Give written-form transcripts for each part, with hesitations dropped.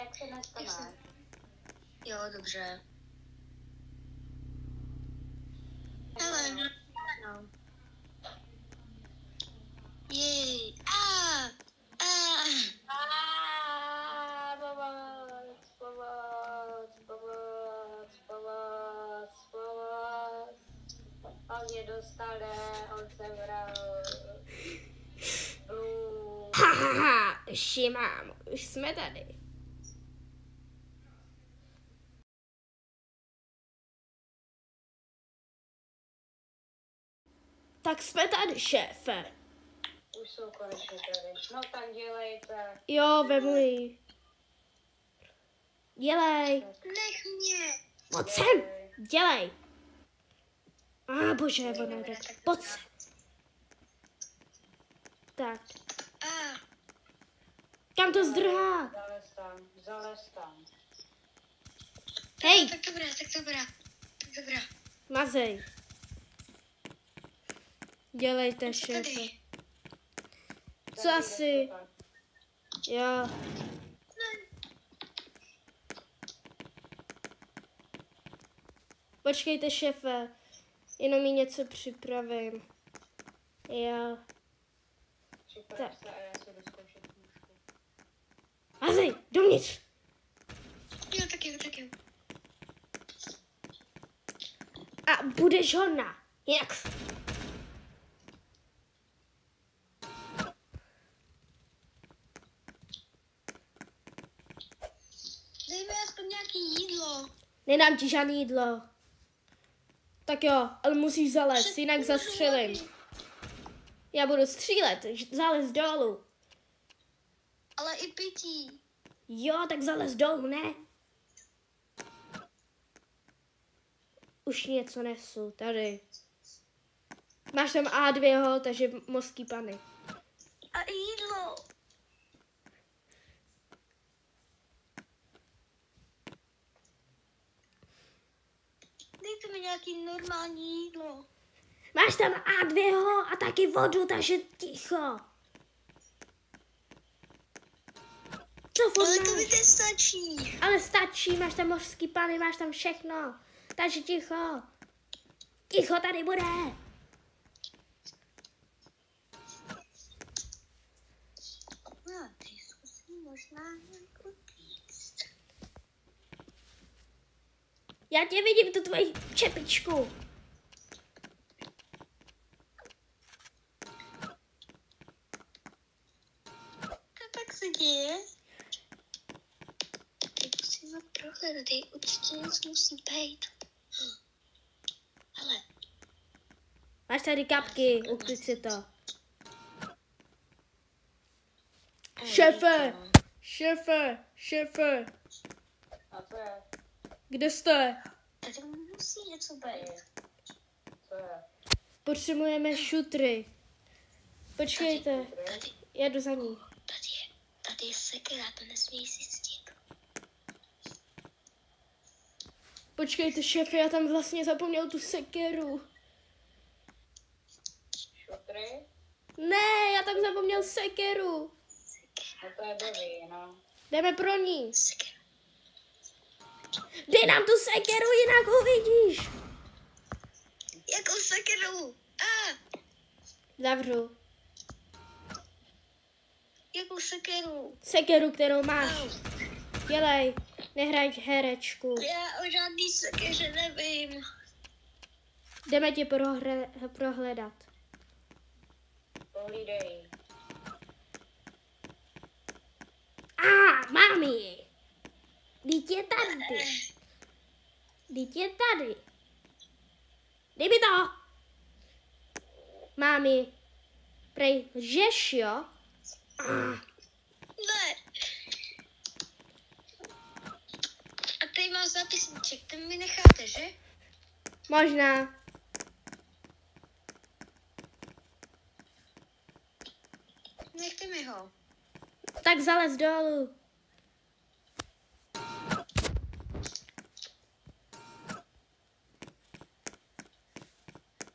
Jak se dneska máš? Jo, dobře. Hele, no. Jej. Pomoc. On mě dostane, on sebral. Hahaha, Šimám, už jsme tady. Tak jsme tady, šéfe. Už jsou konečně tady. No tak dělejte. Jo, vemu ji. Dělej. Nech mě. Pojď sem. Dělej. Bože, ona je tak. Pojď sem. Tak. Kam to zdrhá? Zalez tam. Hej, Tak dobrá. mazej. Dělejte, Tady. šéfe. Co asi? Jo. Počkejte, šéfe. Jenom mi něco připravím. Jo. Připrav se a já si vyzkouším knížku. Mazej, dovnitř. Jo, tak jo. A budeš hodná. Jinak. Dej mi aspoň nějaký jídlo. Nedám ti žádný jídlo. Tak jo, ale musíš zalézt, jinak zastřelím. Já budu střílet, zalez dolů. Ale i pití. Jo, tak zalez dolů, ne? Už něco nesu, tady. Máš tam A2, takže mořský pany. A i jídlo. Dejte mi nějaký normální jídlo. Máš tam A2 a taky vodu, takže ticho. Co Ale to furt mi máš? nestačí. Ale stačí, máš tam mořský pany, máš tam všechno. Takže ticho. Ticho tady bude. No, zkusím možná nějakou víc. Já tě vidím, tu tvoji čepičku. To tak se děje. Teď musíme prohledat, tady určitě něco musí být. Hele, Máš tady kapky, uklid si to. Šéfe, šéfe, A co je? kde jste? tady musí něco být. Co je? Potřebujeme šutry. Počkejte, Tady, já jdu za ní. tady je sekera, to nesmí zjistit. Počkejte, šéfe, já tam vlastně zapomněl tu sekeru. Šutry? Ne, já tam zapomněl sekeru. No to je dobrý, no. Jdeme pro ní. Sekera. Dej nám tu sekeru, jinak uvidíš. Jakou sekeru? Zavřu. Jakou sekeru? Sekeru, kterou máš. Au. Dělej, nehraj herečku. Já o žádný sekeře nevím. Jdeme tě prohledat. Pohlídej. Mám ji. Vždyť je tady. Vždyť je tady. Dej mi to. Mám ji. Prej, lžeš, jo? Ne. A tady máš zápisníček, ten mi necháte, že? Možná. Nechte mi ho. Tak zalez dolů.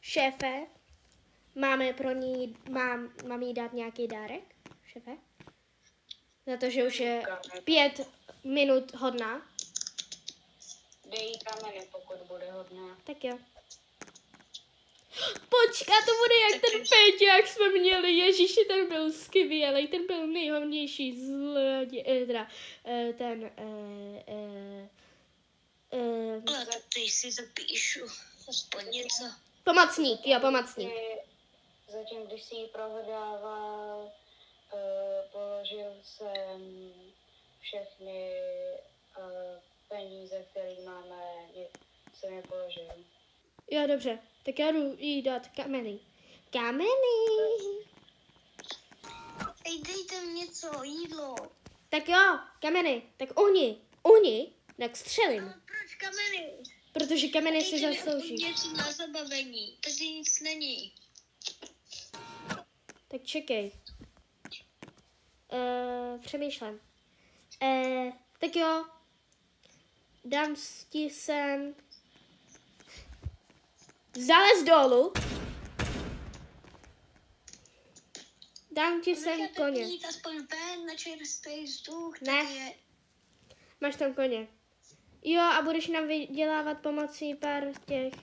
Šéfe, máme pro ní, mám jí dát nějaký dárek, šéfe? Za to, že už je minut hodná. Dej jí kameny, pokud bude hodná. Tak jo. Počká, to bude jak ten Péťa, jak jsme měli. Ježíši, ten byl skvělý, ten byl nejhodnější Ale ty si zapíšu aspoň něco. pomocník, jo, pomocník. Zatím, když si ji prohledával, položil jsem všechny peníze, které máme, jsem je položil. Jo, dobře, tak já jdu jí dát kameny. Kameny! Ej, dejte mi něco, jídlo. Tak jo, kameny, tak uhni, tak střelím. Ale proč kameny? Protože kameny si Dejte mi aspoň zaslouží. něco na zabavení, tady nic není. Tak čekej. Přemýšlím. Tak jo. Dám ti sem. Zalez dolů. Dám ti sem Můžete koně. jít aspoň ven na čerstvý vzduch, Ne. tady je. Máš tam koně. Jo, a budeš nám vydělávat pomocí pár těch.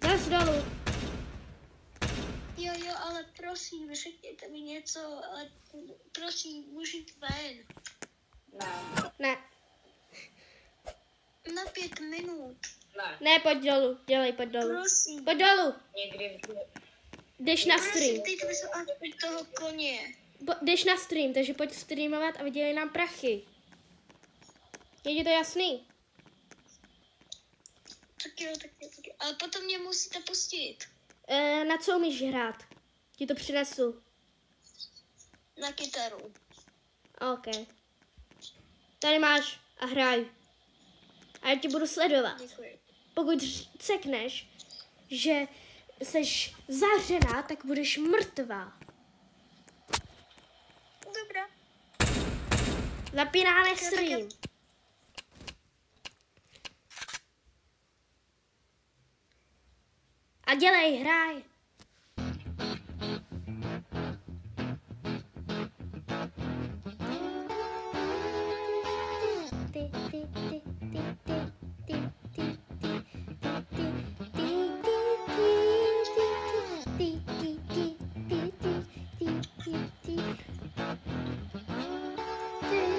Zalez dolů. Jo, ale prosím, řekněte mi něco, ale prosím, můžu jít ven. Ne, Ne, Na 5 minut, ne, pojď dolů. Pojď dolů. prosím. Pojď dolů. někdy Jdeš na stream. Prosím, dejte mi aspoň toho koně. Jdeš na stream, takže pojď streamovat a vydělej nám prachy. Je ti to jasný? Tak jo. Ale potom mě musíte pustit. Na co umíš hrát? Ti to přinesu. Na kytaru. OK. Tady máš a hraj. A já tě budu sledovat. Děkuji. Pokud řekneš, že jsi zavřená, tak budeš mrtvá. Dobrá. Zapínáme stream. A dělej, hraj.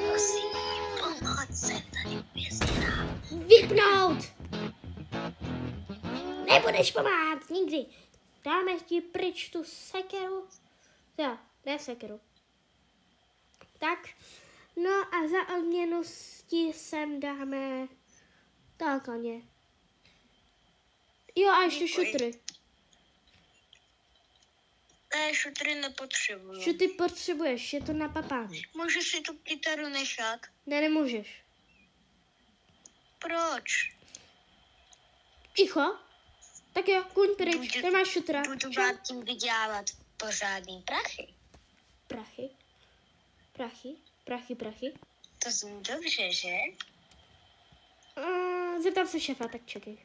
Prosím, pomoc, tady uvězněná. Vypnout! Nebudeš pomáhat nikdy. Dáme ti pryč tu sekeru. Jo, ne sekeru. Tak, no a za odměnu ti sem dáme toho koně. Jo, a ještě Děkuji. šutry. Ne, šutry nepotřebuju. Šutry potřebuješ, je to na papánu. Můžu si tu kytaru nechat? Ne, nemůžeš. Proč? Ticho. Tak jo, kuň pryč, tady máš šutra. Budu Čau. vám tím vydělávat pořádný prachy. Prachy. Prachy, prachy, prachy. To zní dobře, že? Zeptám se šefa, tak čekej.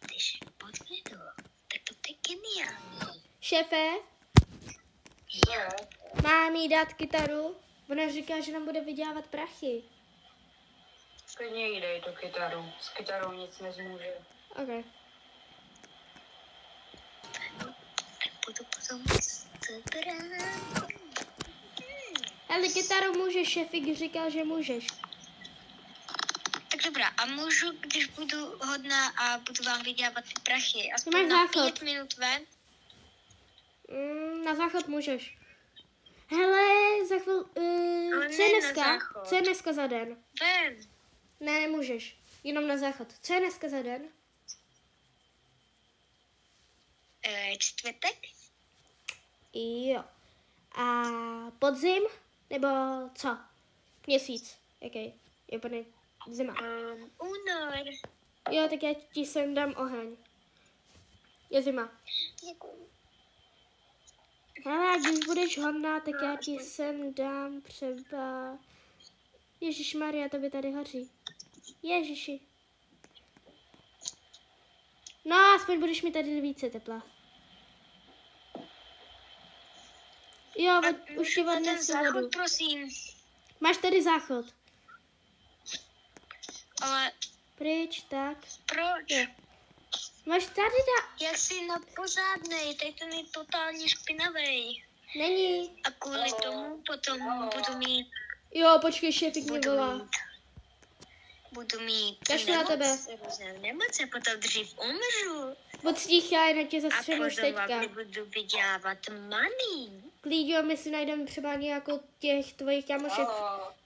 Když podvedu, tak to je geniální. Šéfe, Jo, mám jí dát kytaru? Ona říká, že nám bude vydělávat prachy. klidně jí dej tu kytaru. S kytarou nic nezmůže. OK. Tak budu potom dobrá. Ale kytaru můžeš, šefik říkal, že můžeš. Tak dobrá, a můžu, když budu hodná a budu vám vydělávat ty prachy, Máš aspoň na záchod. 5 minut ven? Na záchod můžeš. Hele, za chvíli, Ale co je ne na dneska? záchod. Co je dneska za den? Ven. Ne, nemůžeš. Jenom na záchod. Co je dneska za den? Čtvrtek? Jo. A podzim? Nebo co? Měsíc. Jaký? Je úplně zima. Únor. Jo, tak já ti sem dám oheň. Je zima. Děkuji. Hele, když budeš hodná, tak já ti sem dám třeba... Ježišmarja, to by tady hoří. Ježiši. No, aspoň budeš mi tady více tepla. Jo, už Můžu ti na ten odnesu záchod, vodu. prosím. Máš tady záchod. Ale Pryč, tak. proč? Jo. Máš tady Já si na pořádnej, tady ten je totálně špinavý. Není. A kvůli tomu potom budu mít... Jo, počkej, šéfik mě volá. Budu mít Kašlu na tebe. různé nemoce, potom dřív umřu. Odstichá, jinak tě A zastřenu už potom teďka. budu vydělávat money. Klíďo, my si najdeme třeba nějakou těch tvojich kamošek.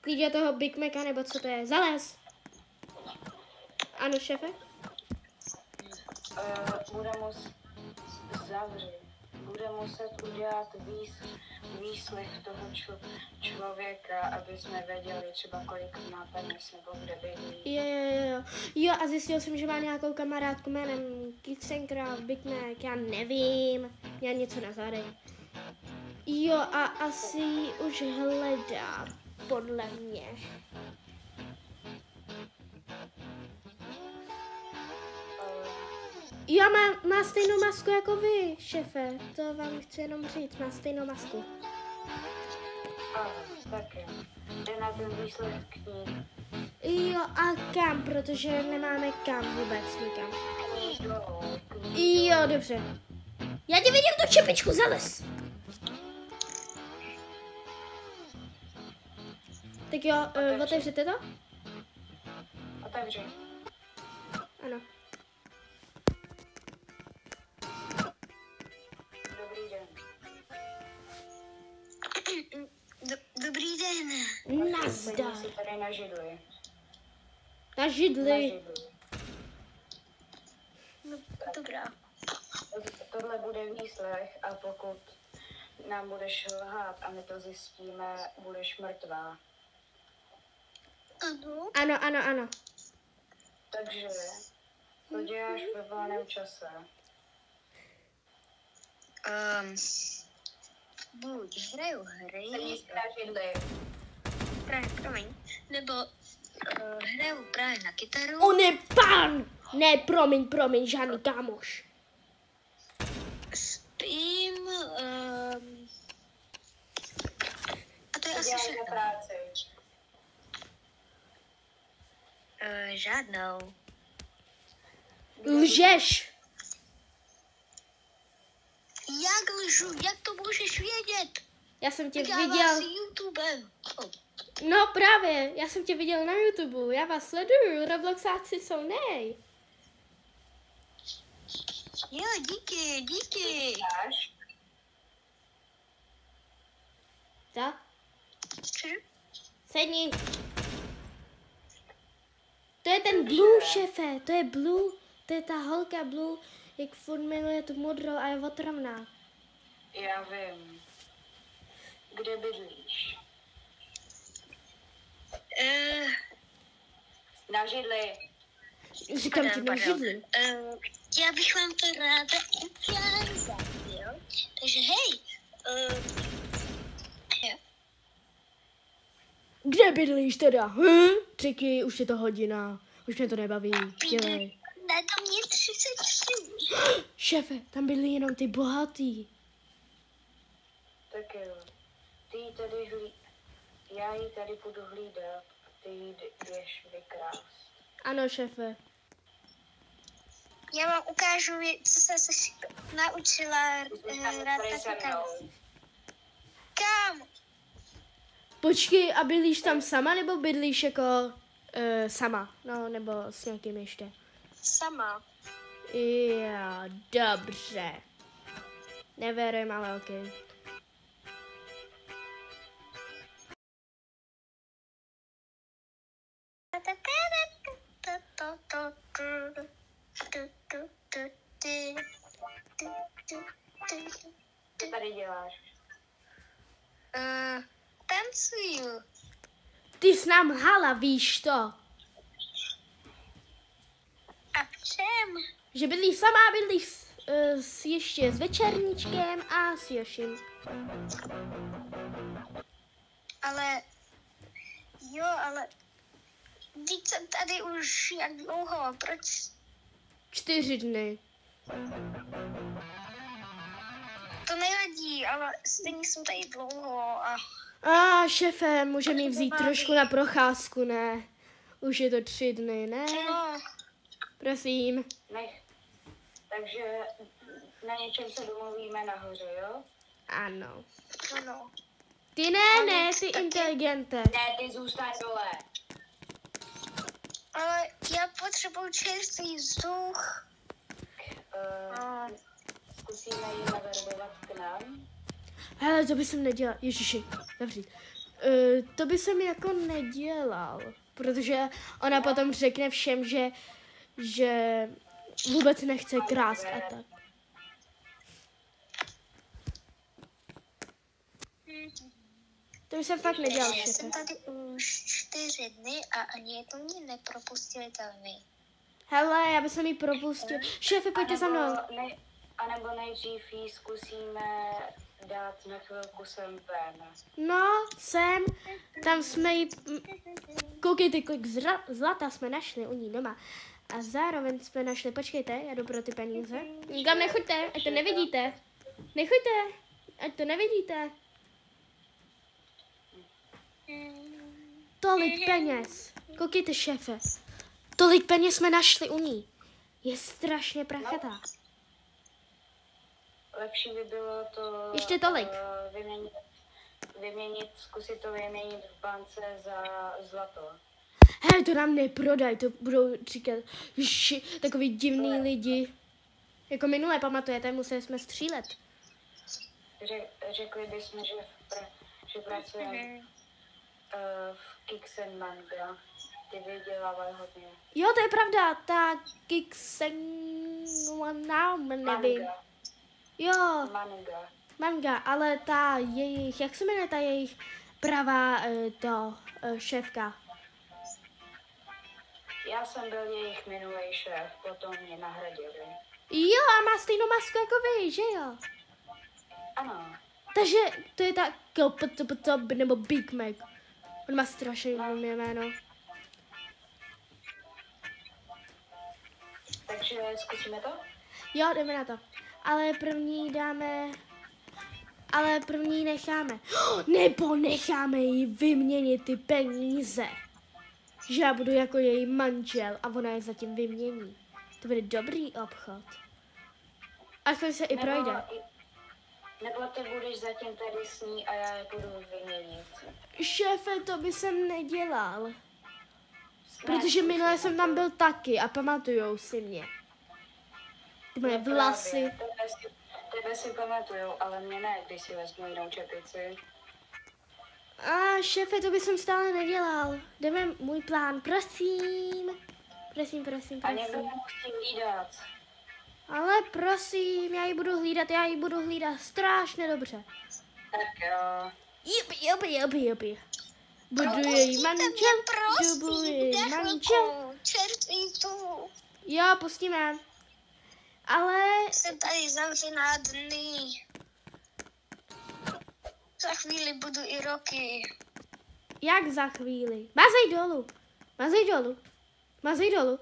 Klíďo toho Big Maca, nebo co to je. Zalez. Ano, šéfe? Bude muset udělat výslech toho člověka, aby jsme věděli třeba kolik má peněz nebo kde bydlí. Jo, a zjistil jsem, že má nějakou kamarádku jménem Kitsenkra, Big Mac, já nevím. Měl něco na zádech. Jo, a asi už hledá, podle mě. Jo, má stejnou masku jako vy, šefe. To vám chci jenom říct, má stejnou masku. Tak jo. Jde na ten výslech knih. Jo, a kam, protože nemáme kam vůbec nikam. Jo, dobře. Já tě vidím tu čepičku, zalez. Tak jo, otevřete to? Otevři. Ano. Dobrý den. Dobrý den. Nazdar. Jsi tady na židli. Na židli. No, dobrá. Tohle bude výslech a pokud nám budeš lhát a my to zjistíme, budeš mrtvá. Ano. Ano. Takže to děláš ve volném čase. Buď hraju hry, Sedíš na židli. promiň, nebo hraju právě na kytaru. On je pán! Ne, promiň, žádný kámoš. Spím, a to je asi Děláš na všechno. práci. Žádnou. Lžeš. Jak lžu? Jak to můžeš vědět? Já jsem tě Vydává viděl. si YouTubem. No právě, já jsem tě viděl na YouTube. Já vás sleduju, Robloxáci jsou nej. Jo, díky. Děláš? Co? Cože? Sedni. To je ten Blue, šefe, to je Blue. To je ta holka Blue, jak furt miluje tu modrou a je otravná. Já vím. Kde bydlíš? Na židli. Říkám ti na židli. Já bych vám to ráda ukázala, jo? Takže hej. Kde bydlíš teda? Řekni, už je to hodina. Už mě to nebaví. Dělej. Ne, to mě 33. Šefe, tam bydlí jenom ty bohatý. Tak jo. Ty ji tady já ji tady budu hlídat. Ty ji jdeš vykrást. Ano, šefe. Já vám ukážu, co jsem se naučila hrát na kytaru. Kam? Počkej, a bydlíš tam sama, nebo bydlíš jako sama? No, nebo s někým ještě? Sama. Jo, dobře. Neverím, ale okej. Co tady děláš? Tancuju. Ty jsi nám lhala, víš to? A v čem? Že bydlíš sama, bydlíš ještě s Večerníčkem a s Jošim. Ale vždyť jsem tady už jak dlouho, proč? 4 dny. To To nevadí, ale stejně jsem tady dlouho a... Šéfe, může mi vzít trošku na procházku, ne? Už je to 3 dny, ne? No, Prosím. Nech. Takže na něčem se domluvíme nahoře, jo? Ano. no. Ty ne, ty inteligente. Ne, ty zůstaň dole. Ale já potřebuji čerstvý vzduch. Zkusíme ji naverbovat k nám. Hele, to by jsem nedělal. Ježiši, zavřít. To by jsem jako nedělal, protože ona potom řekne všem, že vůbec nechce krást a tak. To by jsem fakt nedělal, Já šéfe. jsem tady už 4 dny a ani to mě nepropustili telmy. Hele, já bych se mi propustil. Šéfe, pojďte za mnou. Anebo nejdřív jí zkusíme dát na chvilku sem ven. No, sem, tam jsme jí... Koukejte, kolik zlata jsme našli u ní doma. A zároveň jsme našli, počkejte, já jdu pro ty peníze. Nikam nechoďte, ať to nevidíte. Nechoďte, ať to nevidíte. Tolik peněz. Koukejte, šéfe. Tolik peněz jsme našli u ní. Je strašně prachatá. Lepší by bylo to... Ještě tolik. Zkusit to vyměnit v bance za zlato. Hej, to nám neprodaj, to budou říkat takový divný lidi. Jako minule, pamatujete, museli jsme střílet. Řekli bychom, že pracujeme v Kixen Manga. Ty vydělávají hodně. Jo, to je pravda, ta Kixen... nevím. Jo, manga, ale ta jejich, jak se jmenuje ta jejich pravá šéfka? Já jsem byl jejich minulý šéf, potom mě nahradili. Jo, a má stejnou masku jako vy, že jo? Ano. Takže to je ta nebo Big Mac. On má strašně jméno. Takže zkusíme to? Jo, jdeme na to. Ale první necháme. Nebo necháme jí vyměnit ty peníze. Že já budu jako její manžel a ona je zatím vymění. To bude dobrý obchod. Aspoň se i projde. Nebo ty budeš zatím tady s ní a já je budu vyměnit. Šéfe, to by jsem nedělal. Protože minule jsem tam byl taky a pamatujou si mě. Ty moje vlasy. Tebe si pamatujou, ale mě ne, když si vezmu jinou čepici. Šéfe, to by jsem stále nedělal. Jdeme můj plán, prosím. Prosím. A někdo musí hlídat. Ale prosím, já ji budu hlídat strašně dobře. Tak jo. Jupi. Budu její manžel, budu její manžel. Čerstvý vzduch. Jo, pustíme. Ale... Jsem tady zavřená dny. Za chvíli budu i roky. Jak za chvíli? Mazej dolů.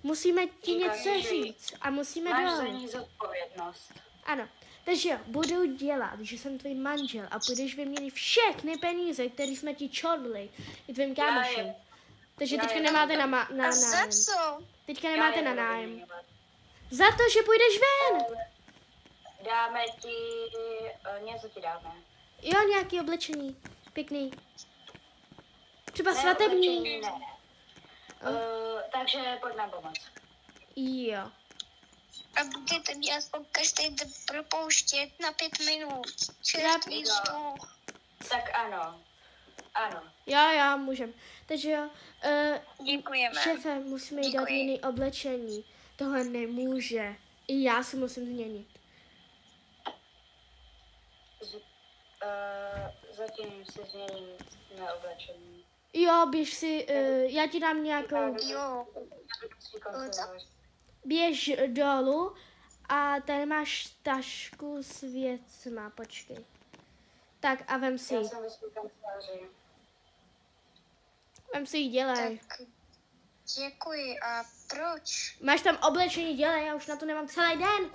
Musíme ti něco říct a musíme Máš za dolů. ní zodpovědnost. Ano. Takže budu dělat, že jsem tvůj manžel a půjdeš vyměnit všechny peníze, které jsme ti čodli i tvým kámošem. Takže teďka nemáte na A nájem. za co? Teďka nemáte na nájem. Za to, že půjdeš ven. Dáme ti, něco ti dáme. Jo, nějaký oblečení. Pěkný. Třeba Ne, svatební. oblečení ne. Takže pojď nám pomoct. Jo. A budete mě aspoň každý den propouštět na 5 minut. Čerstvý vzduch. Tak ano. Jo, můžem. Takže jo. Děkujeme. Šéfe, musíme jí dát Děkuji. jiný oblečení. Tohle nemůže. I já se musím změnit. Zatím si změním na oblečení. Jo, běž si, já ti dám nějakou, Jo. běž dolů a tady máš tašku s věcma, počkej. Tak a vem si, Já jsem ve svým kanceláři. ji, dělej. Tak děkuji. A proč? Máš tam oblečení, dělej, já už na to nemám celý den.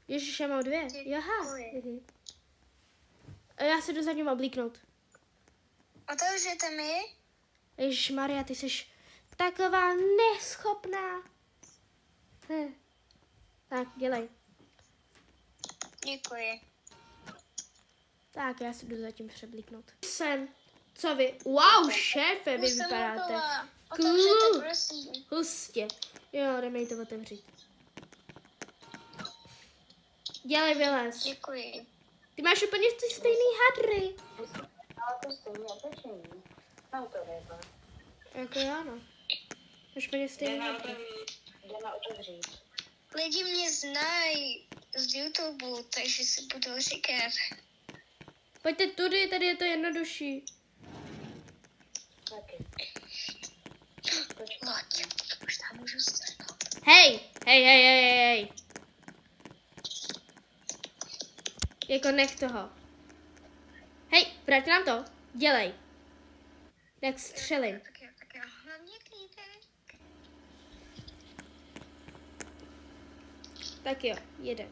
Ježiš, já mám 2. Jaha. Děkuji. A já se jdu za ním oblíknout. Otevřete mi? Ježiš Maria, ty jsi taková neschopná. Tak, dělej. Děkuji. Tak, já se jdu zatím přeblíknout. Jsem. Co vy? Wow, šéfe, vy Už jsem vypadáte. hotová. Cool. Otevřete, prosím. Hustě. Jo, jdeme jí to otevřít. Dělej, vylez. Děkuji. Ty máš úplně ty stejný hadry. Ale to stejně otočení. No to nejde. Jako já, no. Máš úplně stejný hadry. Jdeme otevřít. Lidi mě znají z YouTube, takže si budu říkat. Pojďte tudy, tady je to jednodušší. Taky. Loď, už tam můžu strhnout. Hej, hej, hej, hej, hej. Jako nech toho. Hej, vrať nám to. Dělej. Jak střelím. Tak jo. Hlavně klídek. Tak jo, jeden.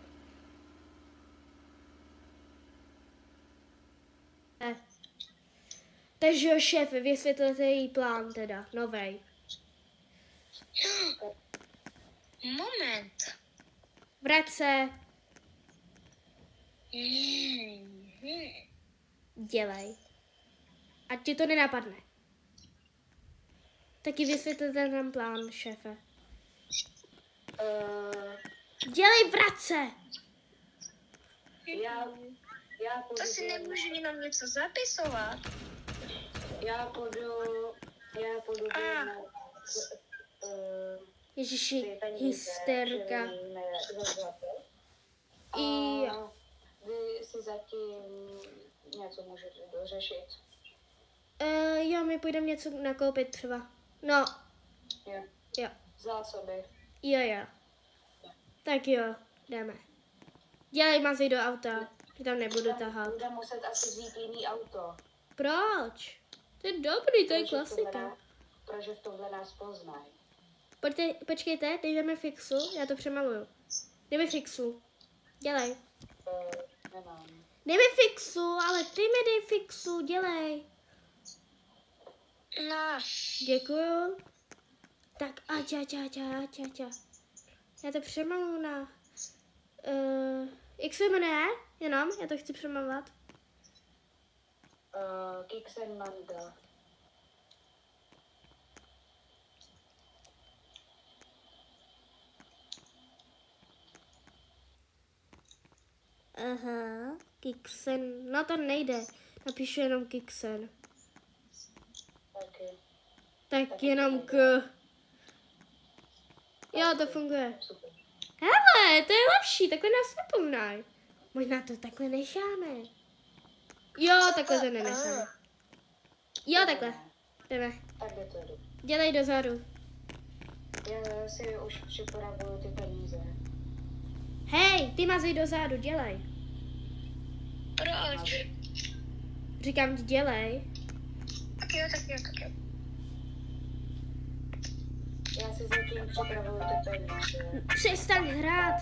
Takže jo, šéfe, vysvětlete její plán teda, novej. Moment. Vrať se, dělej. Ať ti to nenapadne. Taky vysvětlete ten plán, šéfe. Dělej, vrať se! Já půjdu. To si nemůžu jenom něco zapisovat. Já půjdu na Ježiši, ty peníze, hysterka. převedíme za zlato. A Jo. vy si zatím něco můžete dořešit. Jo, my půjdeme něco nakoupit třeba. No, Jo. jo. Zásoby. Jo. Tak jo, jdeme. Dělej, mazej do auta. Ty tam nebudu tahat. Bude muset asi vzít jiný auto. Proč? To je dobrý, to je klasika. Protože v tomhle nás poznají. Počkejte, teď jdeme fixu, já to přemaluju. Jdeme fixu. Dělej. Nemám. Jdeme fixu, ale ty mi dej fixu, dělej. No, Děkuju. Tak ať. Já to přemaluju na... jak se jmenuje? Jenom, já to chci přemalovat. Kixen Manga. Aha, Kixen. No to nejde. Napíšu jenom Kixen. Taky. Tak jenom k... Jo, to funguje. Super. Hele, to je lepší, takhle nás nepomnaj. Možná to takhle necháme. Jo, takhle to nenecháme. Jo, takhle. Jdeme. Takhle to jdu. Dělej dozadu. Já si už připravuju ty peníze. Hej, ty mazej dozadu, dělej. proč? Říkám ti, dělej. Tak jo. Já si zatím připravuju ty peníze. Přestaň hrát.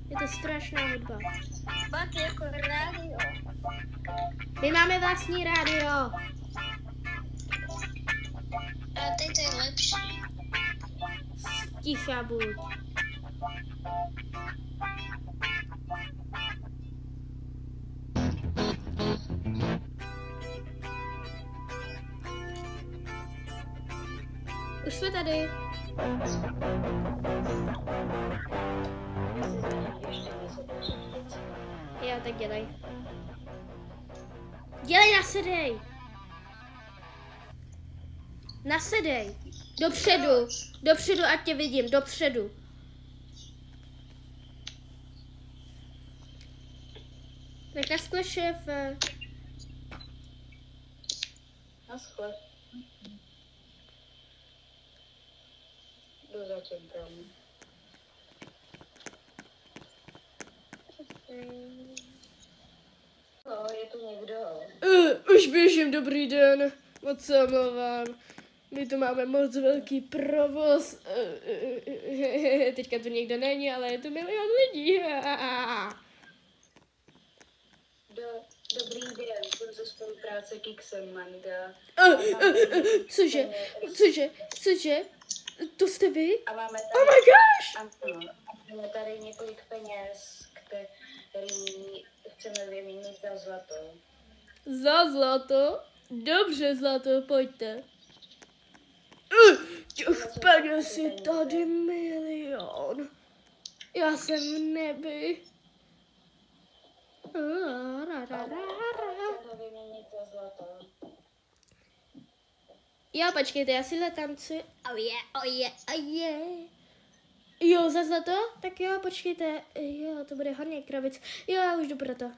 Je to strašná hudba. Pak jako rádio. My máme vlastní rádio. A teď to je lepší. Ticha buď. Už jsme tady. Já si zatím ještě něco dořešit. Jo, tak dělej. Dělej, nasedej. Nasedej. Dopředu. Dopředu, ať tě vidím. Dopředu. Tak naskle, šéfe. Naschle. Jdu zatím tam. No, je tu někdo. Už běžím, dobrý den. Moc se omlouvám. My tu máme moc velký provoz. Teďka tu někdo není, ale je tu milion lidí. Dobrý den, jsem ze spolupráce Kixem Manga. Cože? To jste vy? A máme tady, Oh my gosh! ano, máme tady několik peněz, který chceme vyměnit za zlato. Za zlato? Dobře, zlato, pojďte. Těch peněz je tady milion. Já jsem v nebi. Chceme vyměnit za zlato. Jo, počkejte, já si zatancuji. Oje. Jo, za zlato? Tak jo, počkejte. Jo, to bude hodně krabic. Jo, já už jdu pro to.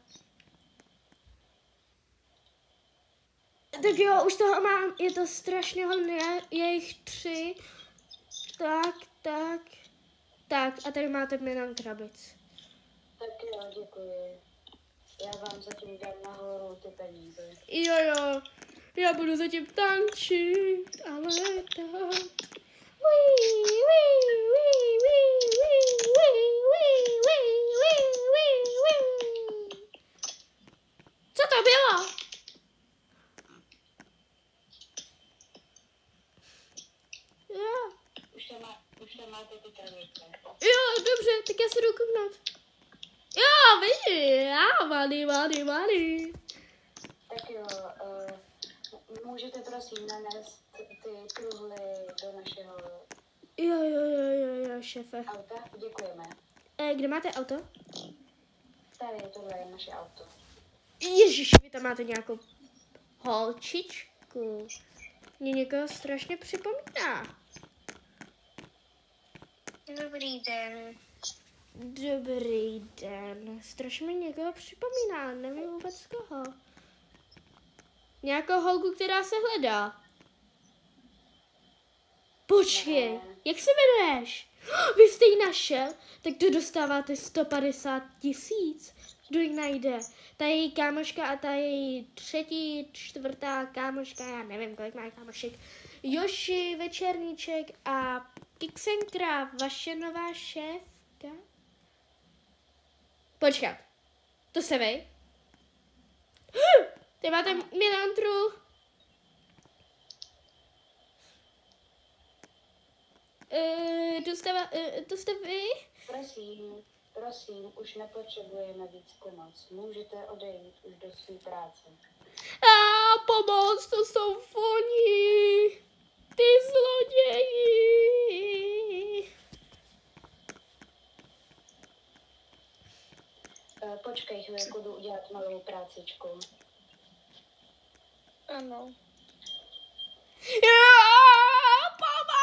Tak jo, už toho mám. Je to strašně hodně. Je jich 3. Tak, a tady máte milion krabic. Tak jo, děkuji. Já vám zatím dám nahoru ty peníze. Jo. Já budu zatím tančit a letat. Co to bylo? Jo. Už tam máte ty krabice. Jo, dobře, tak já se jdu kouknout. Jo, vidí, mali. Tak jo, můžete prosím nanést ty truhly do našeho Jo, šéfe. auta? Děkujeme. Kde máte auto? Tady, tohle je naše auto. Ježiši, vy tam máte nějakou holčičku. Mě někoho strašně připomíná. Dobrý den. Dobrý den. Strašně mi někoho připomíná, nevím vůbec koho. Nějakou holku, která se hledá. Počkej, Ne. jak se jmenuješ? Vy jste ji našel? Tak to dostáváte 150 000. Kdo ji najde? Ta její kámoška a ta její 3., 4. kámoška, já nevím, kolik má kámošek. Joši, Večerníček a Kixenkra, vaše nová šéfka? Počkat, to jste vy? Ty máte milion truh. To jste vy? Prosím, už nepotřebujeme víc pomoc. Můžete odejít už do své práce. Pomoc, to jsou oni. Ty zloději. Počkej chvilku, jdu udělat malou prácičku. Ano. Pomoc.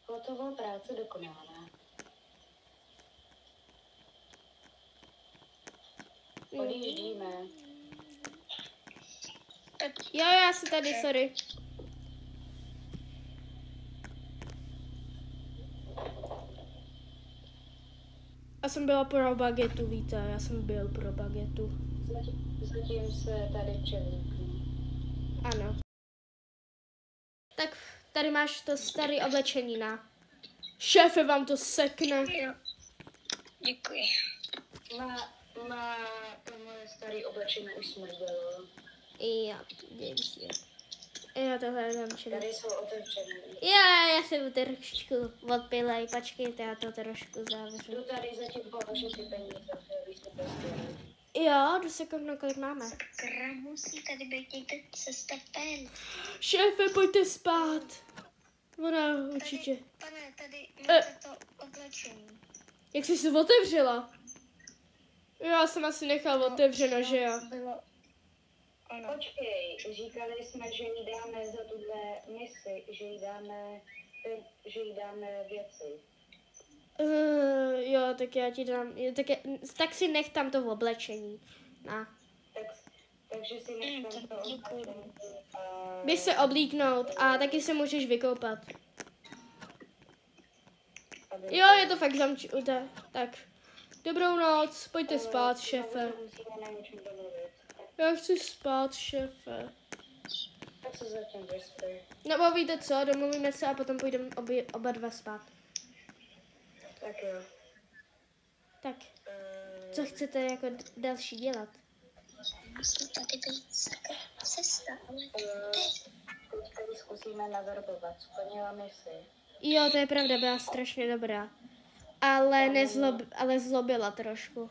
Hotovou práce dokonána. Odjíždíme. Jo, já jsem tady, sorry. Já jsem byla pro bagetu, víte, já jsem byl pro bagetu. Zatím se tady převlíknu. Ano. Tak tady máš to staré oblečení na. Šéfe vám to sekne. Jo. Děkuji. Má to moje staré oblečení už smrdělo. Jo, děkuji. Jo, tohle je zamčené. Tady jsou otevřené. Já jsem trošku odpilej, počkejte, já to trošku zavřu. Jdu tady zatím položit ty peníze, které jste dostali. Jo, jdu se kouknout, kolik máme. Sakra, musí tady být někde cesta ven. Šéfe, pojďte spát. Ona určitě. Pane, tady máte to oblečení. Jak jsi se otevřela? Já jsem asi nechal otevřeno, že jo? Bylo. Ano. Počkej, říkali jsme, že jí dáme za tuhle misi, že jí dáme věci. Jo, tak já ti dám, tak si nech tam to oblečení. Takže si nechám to děkuji. Běž se oblíknout a taky se můžeš vykoupat. Jo, je to fakt zamčuté. Tak, dobrou noc, pojďte spát, šéfe. Musíme na něčem domluvit. Já chci spát, šéfe. Tak se zatím vyspí. Nebo víte co, domluvíme se a potom půjdeme oba dva spát. Tak jo. Tak, co chcete jako další dělat? Musí tady být sakra cesta, ale Teď tady zkusíme naverbovat. Splnila misi. Jo, to je pravda, byla strašně dobrá. Ale zlobila trošku.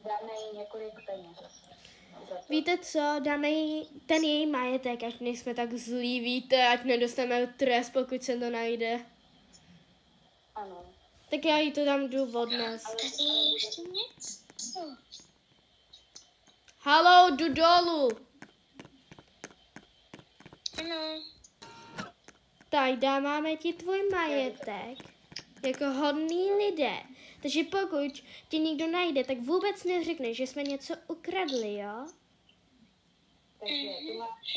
Dáme jí několik peněz. Za to. Víte co, dáme jí ten její majetek, ať nejsme tak zlí, víte, ať nedostaneme trest, pokud se to najde. Ano. Tak já jí to dám důvod dnes. tady je ještě něco. Haló, jdu dolů. Ano. Tajda, máme ti tvůj majetek. Jako hodný lidé. Takže pokud tě někdo najde, tak vůbec neřekne, že jsme něco ukradli, jo? Takže tu máš,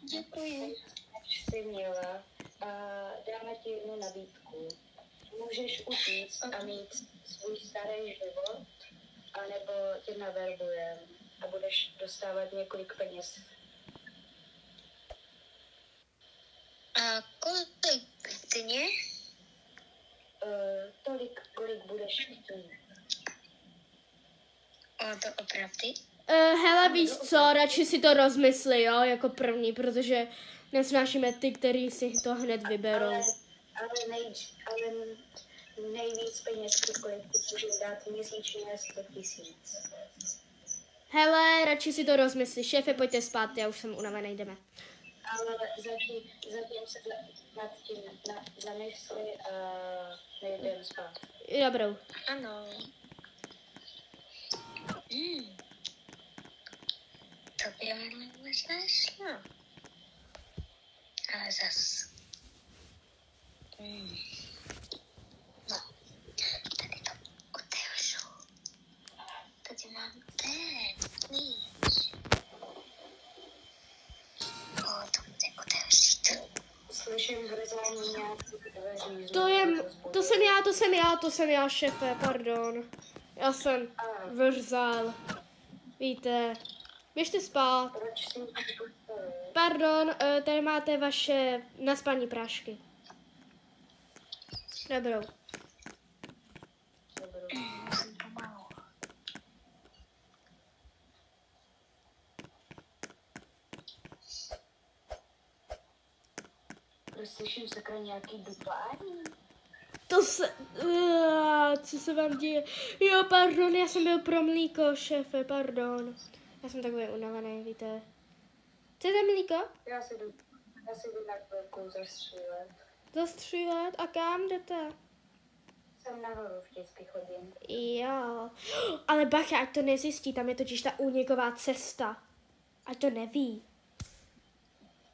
Děkuji. než jsi měla, a dáme ti jednu nabídku. Můžeš utíct a mít svůj starý život, anebo tě naverbujem a budeš dostávat několik peněz. A kolik dně? Tolik, kolik budeš chtít. To opravdu? Hele, víš co, radši si to rozmysli, jo, jako první, protože nesnášíme ty, který si to hned vyberou. Ale nejvíc peněz, kolik ti můžu dát měsíčně 100 000. Hele, radši si to rozmysli. Šéfe, pojďte spát, já už jsem unavený, jdeme. Ale zatím se nad tím zamysli a nejdem spát. Dobrou. Ano. To by ale možná šlo. Ale zas. No, tady to otevřu. Tady mám ten, víš. To může otevřít. Slyším vrzání nějakých dveří. To jsem já, šéfe, pardon. Já jsem vrzal. Víte, běžte spát. Proč si Pardon, tady máte vaše naspaní prášky. Dobrou. Musím pomalu. Slyším sakra nějaký duplání? Co se vám děje? Jo, pardon, já jsem byl pro mlíko, šéfe, pardon. Já jsem takový unavený, víte. Chcete mlíko? Já si jdu na chvilku zastřílet. Zastřílet? A kam jdete? Jsem nahoru vždycky chodím. Jo. Ale bacha, ať to nezjistí, tam je totiž ta úniková cesta. Ať to neví.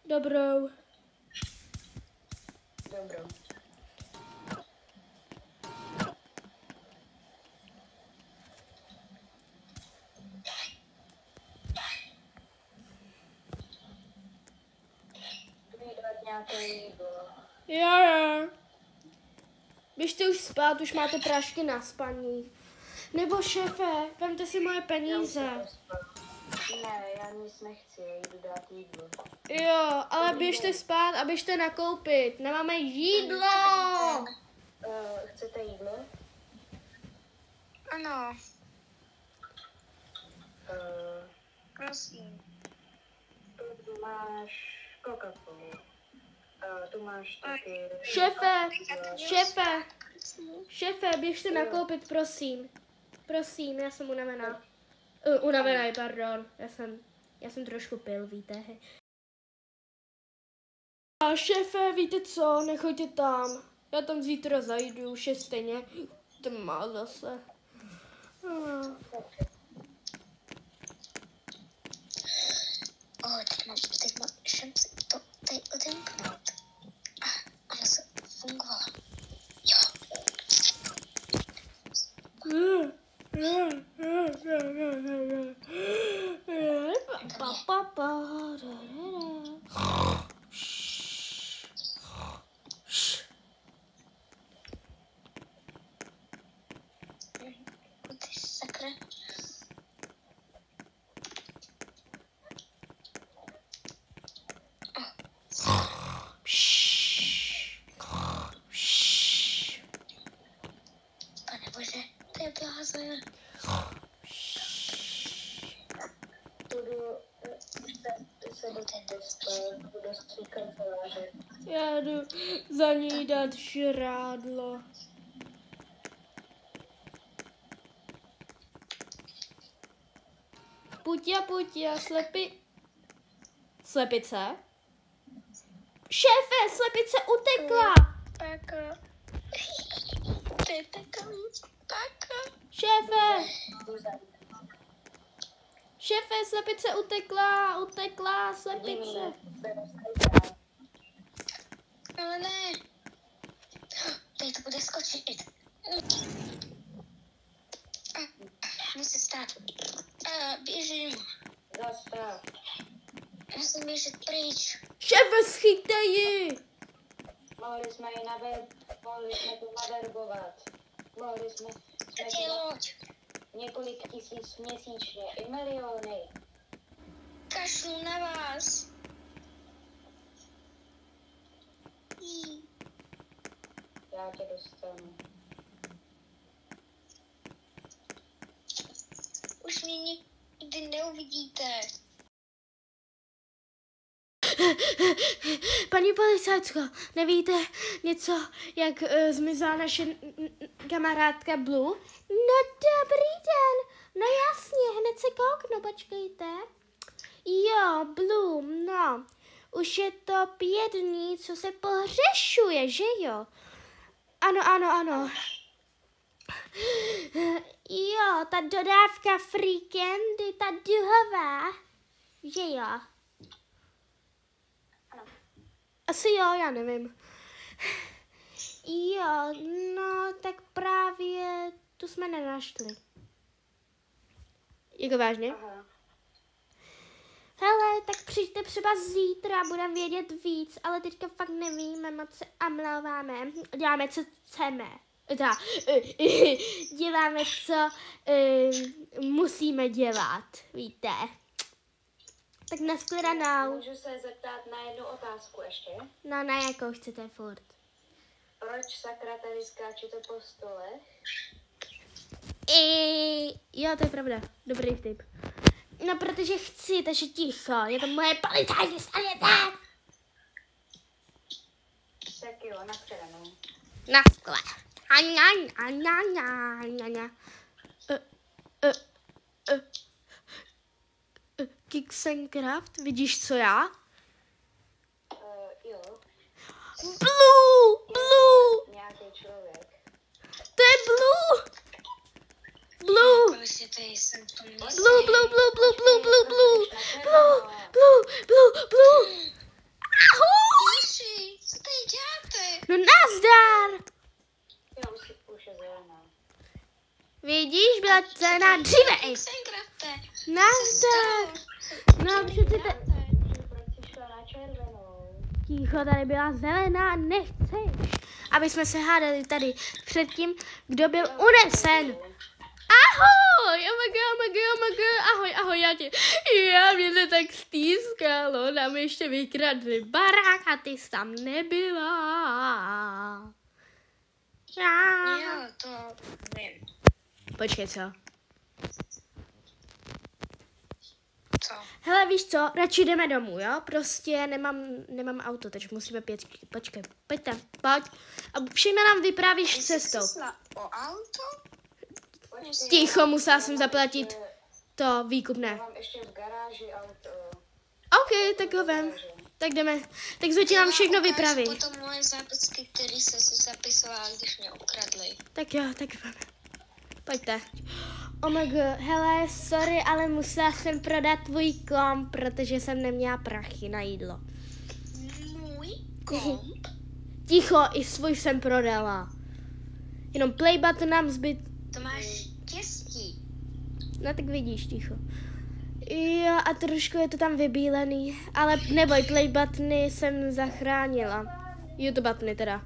Dobrou. Dobrou. Vydat nějaké jídlo. Jo. Běžte už spát, už máte prášky na spaní. Nebo šéfe, vemte si moje peníze. Ne, já nic nechci, já jdu dát jídlo. Jo, ale běžte spát a běžte nakoupit. Nemáme jídlo. Chcete jídlo? Ano, prosím. Tu máš Coca-Colu. Tu máš taky... Šéfe, běžte nakoupit, prosím. Prosím, já jsem unavená. Unavená, pardon. Já jsem trošku pil, víte. A šéfe, víte co, nechoďte tam. Já tam zítra zajdu, už je stejně tma zase. Teď mám šanci to tady odemknout. Ono se fungovalo. Jo. Sakra. se. Budu se do svý kanceláře. Já jdu za ní dát žrádlo. Pojď, Slepice? Šéfe, slepice utekla! Paka. To je takový paka. Šéfe, slepice utekla, slepice. Ale ne. Teď to bude skočit. Musím stát. Běžím. Zastav. Musím běžet pryč. Šéfe, schyťte ji! Mohli jsme to naverbovat. Mohli jsme Teď je loď. několik tisíc měsíčně, i miliony. Kašlu na vás. Já tě dostanu. Už mě nikdy neuvidíte. Paní policajtko, nevíte něco, jak zmizela naše kamarádka Blue? No dobrý den, no jasně, hned se kouknu, počkejte. Jo, Blue, no, už je to 5 dní, co se pohřešuje, že jo? Ano. Jo, ta dodávka Free Candy, ta duhová, že jo? Asi jo, já nevím. Jo, no, tak právě tu jsme nenašli. Jako vážně? Aha. Hele, tak přijďte třeba zítra, budeme vědět víc, ale teďka fakt nevíme, moc se omlouváme. Děláme, co chceme. Děláme, co musíme dělat, víte. Tak nashledanou. Můžu se zeptat na jednu otázku ještě? No, na jakou chcete furt? Proč sakra tady skáčete po stole? Jo, to je pravda. Dobrý vtip. No, protože chci, takže ticho. Je to moje policajní stanice. Tak jo, nashledanou. Na skle. Kixencraft, vidíš co já? Jo. Blue! Nějaký člověk. To je Blue! Konečně tady jsem v tom městě. Blue! Ahoj! Ježi, co tady děláte? No nazdar! Jo, už je zelená. Vidíš, byla zelená dříve. Minecrafte. Nazdar! No, přece Proč jsi šla na červenou? ticho, tady byla zelená, nechceš. Aby jsme se hádali tady před tím, kdo byl unesen. Ahoj, ahoj, mě to tak stýskalo, nám ještě vykradli barák a ty jsi tam nebyla. Jo, to vím. Počkej, co? Co? Hele, víš co, radši jdeme domů, jo? Prostě nemám auto, takže musíme počkej, pojďte, pojď. A všechno nám vyprávíš cestou. Jsi o auto? Ticho, musela jsem zaplatit to výkupné. Mám ještě v garáži auto. OK, tak ho vem. Tak jdeme. Tak zatím nám všechno vypraví. Potom moje zápisky, které jsem si zapisovala, když mě ukradli. Tak jo, tak jdeme. Pojďte. Oh my god, hele, sorry, ale musela jsem prodat tvůj komp, protože jsem neměla prachy na jídlo. Můj komp? Ticho, i svůj jsem prodala. Jenom play button nám zbyt. To máš štěstí. No tak vidíš, ticho. Jo, a trošku je to tam vybílený, ale neboj, play buttony jsem zachránila. YouTube buttony teda.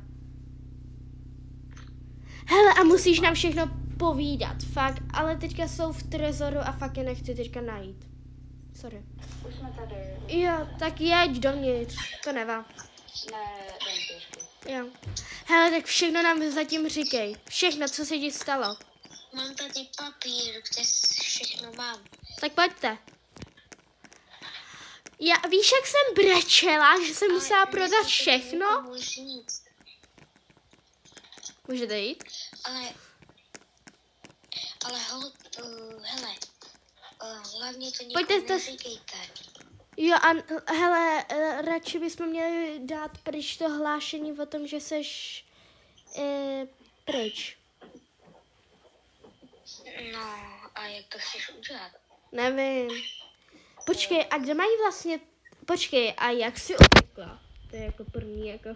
Hele, a musíš nám všechno povídat, fakt, ale teďka jsou v trezoru a fakt je nechci teďka najít. Sorry. Už jsme tady. Jo, tak jeď dovnitř, to nevá. Ne, jdem pěšky. Jo. Hele, tak všechno nám zatím říkej. Všechno, co se ti stalo. Mám tady papír, kde všechno mám. Tak pojďte. Víš, jak jsem brečela, že jsem musela prodat všechno? Můžu nic. Můžete jít? Ale hele, hlavně to Pojďte nikomu to- neříkejte. Jo, a hele, radši bychom měli dát pryč to hlášení o tom, že seš pryč. No, a jak to chceš udělat? Nevím. Počkej, a kde mají vlastně... Počkej, a jak jsi utekla? To je jako první, jako...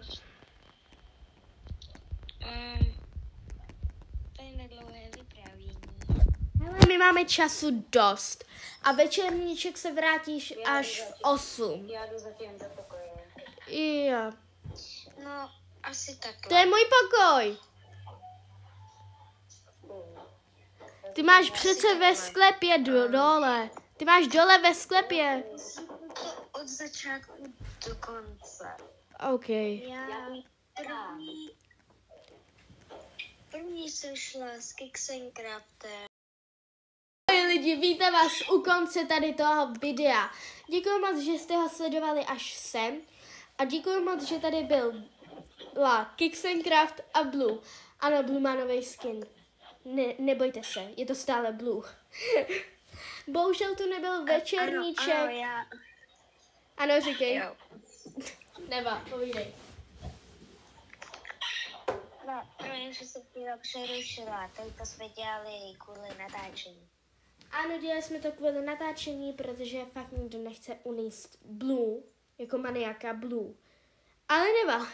To je nedlouhé vyprávění. Hele, my máme času dost. A večerníček se vrátíš až v 8. Já jdu zatím do pokoje. Jo. No, asi takhle. To je můj pokoj. Ty máš přece ve sklepě dole. Ty máš dole ve sklepě. Od začátku do konce. OK. Já první jsem šla s Kixem Craftem. Ahoj lidi, vítám vás u konce tady toho videa. Děkuji moc, že jste ho sledovali až sem. A děkuji moc, že tady byla Kixencraft a Blue. Ano, Blue má nový skin. Nebojte se, je to stále Blue. Bohužel tu nebyl večerníček. Ano, já. Ano, říkej. Jo. Neba, povídej. No, že se chvíli přerušila, to jsme dělali kvůli natáčení. Ano, dělali jsme to kvůli natáčení, protože fakt nikdo nechce uníst Blue, jako maniaka Blue. Ale neba,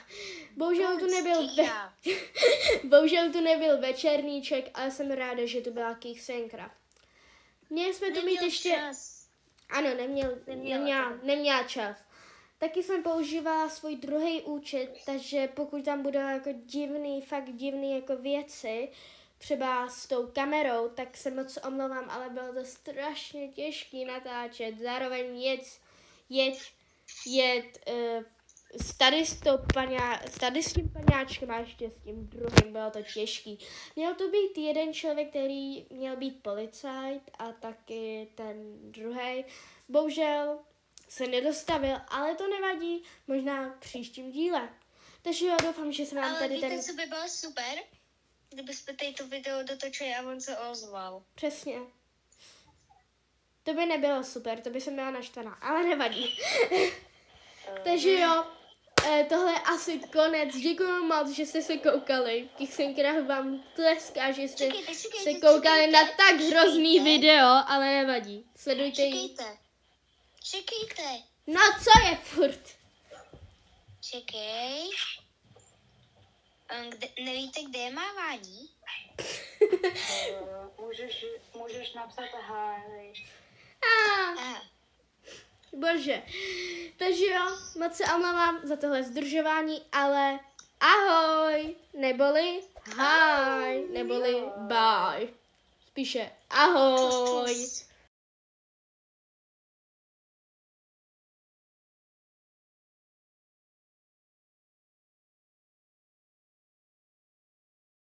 bohužel tu nebyl večerníček, ale jsem ráda, že tu byla Kixencraft. Měli jsme tu mít ještě... Čas. Ano, neměla čas. Taky jsem používala svůj druhý účet, takže pokud tam budou jako fakt divný jako věci, třeba s tou kamerou, tak se moc omlouvám, ale bylo to strašně těžký natáčet. Zároveň tady s tím paňáčkem a ještě s tím druhým bylo to těžký. Měl to být jeden člověk, který měl být policajt a taky ten druhý. Bohužel se nedostavil, ale to nevadí, možná v příštím díle. Takže jo, doufám, že se vám Ale tady víte, co by bylo super? Kdybyste tady to video dotočili a on se ozval. Přesně. To by nebylo super, to by se byla naštvaná, ale nevadí. Takže jo, tohle je asi konec. Děkuji moc, že jste se koukali. Kixencraft vám tleská, že jste se koukali na tak hrozný video, ale nevadí. Sledujte ji. Čekejte. No co je furt? Čekej. Nevíte, kde je mávání? Můžeš napsat hi. Bože. Takže jo, moc se omlouvám za tohle zdržování, ale ahoj, neboli hi, neboli bye. Spíše ahoj.